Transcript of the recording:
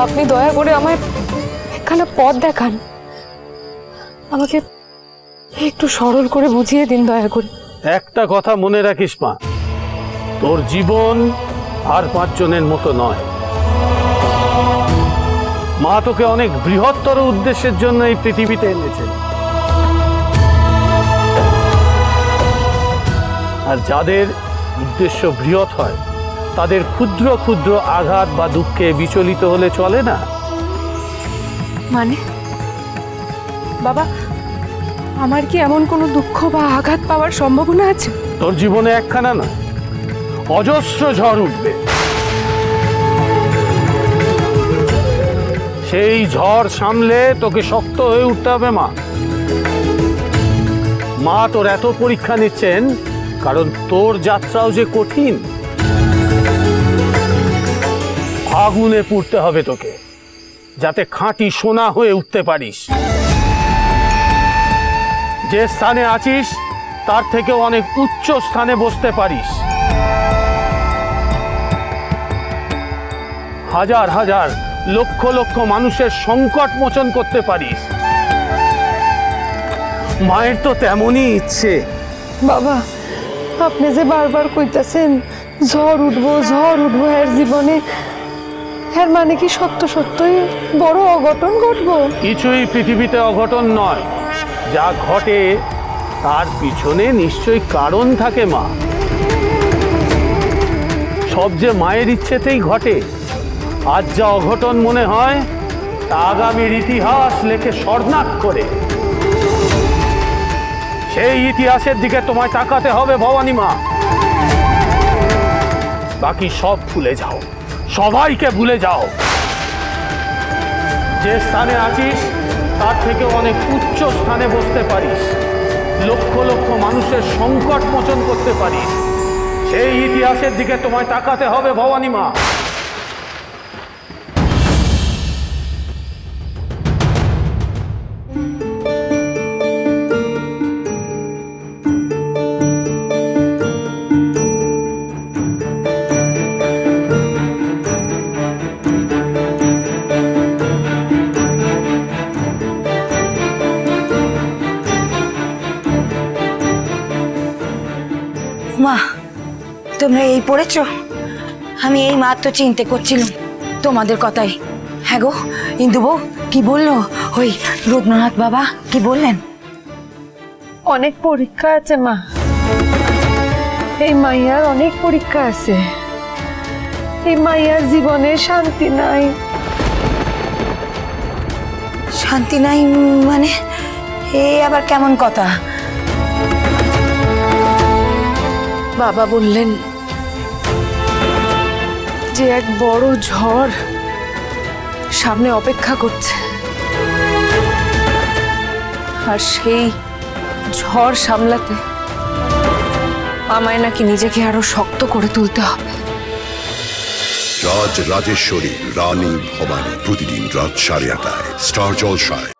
আপনি দয়া করে আমায় একখানা পথ দেখান, আমাকে একটু সরল করে বুঝিয়ে দিন দয়া করে। একটা কথা মনে রাখিস মা, তোর জীবন আর 5 জনের মতো নয়। মা তোকে অনেক বৃহত্তর উদ্দেশ্যের জন্য এই পৃথিবীতে এনেছেন। আর যাদের উদ্দেশ্য বৃহৎ হয় তাদের ক্ষুদ্র ক্ষুদ্র আঘাত বা দুঃখে বিচলিত হলে চলে না। মানে বাবা, আমার কি এমন কোনো দুঃখ বা আঘাত পাওয়ার সম্ভাবনা আছে? তোর জীবনে একখানা না, অজস্র ঝড় উঠবে। সেই ঝড় সামলে তোকে শক্ত হয়ে উঠতে হবে মা। মা তোর এত পরীক্ষা নিচ্ছেন কারণ তোর যাত্রাও যে কঠিন। আগুনে পুড়তে হবে তোকে, যাতে খাঁটি সোনা হয়ে উঠতে পারিস। যে স্থানে আছিস তার থেকে অনেক উচ্চ স্থানে বসতে পারিস। হাজার হাজার লক্ষ লক্ষ মানুষের সংকট মোচন করতে পারিস। মায়ের তো তেমনই ইচ্ছে। বাবা, আপনি যে বারবার কইতাছেন ঝড় উঠবো এর জীবনে, এর মানে কি সত্য সত্যই বড় অঘটন ঘটবো? কিছুই পৃথিবীতে অঘটন নয়, যা ঘটে তার পিছনে নিশ্চয়ই কারণ থাকে মা। সব যে মায়ের ইচ্ছেতেই ঘটে। আজ যা অঘটন মনে হয় তা আগামীর ইতিহাস লেখে স্বর্ণাক্ষরে। সেই ইতিহাসের দিকে তোমায় তাকাতে হবে ভবানী মা। বাকি সব ভুলে যাও, সবাইকে ভুলে যাও। যে স্থানে আছিস তার থেকে অনেক উচ্চ স্থানে বসতে পারিস, লক্ষ লক্ষ মানুষের সংকট মোচন করতে পারিস। সেই ইতিহাসের দিকে তোমায় তাকাতে হবে ভবানী মা। মা, তোমরা এই পড়েছ? আমি এই মাত্র চিন্তা করছিলাম তোমাদের কথাই। হ্যাঁ গো, ইন্দু বউ কি বললো? ওই রুদ্রনাথ বাবা কি বললেন? অনেক পরীক্ষা আছে মা, এই মাইয়ার অনেক পরীক্ষা আছে। এই মাইয়ার জীবনে শান্তি নাই। শান্তি নাই মানে? এ আবার কেমন কথা? বাবা বললেন যে এক বড় ঝড় সামনে অপেক্ষা করছে, আর সেই ঝড় সামলাতে আমায় নাকি নিজেকে আরো শক্ত করে তুলতে হবে। রাজ রাজেশ্বরী রানী ভবানী, প্রতিদিন রাত 8:30 স্টার জলসায়।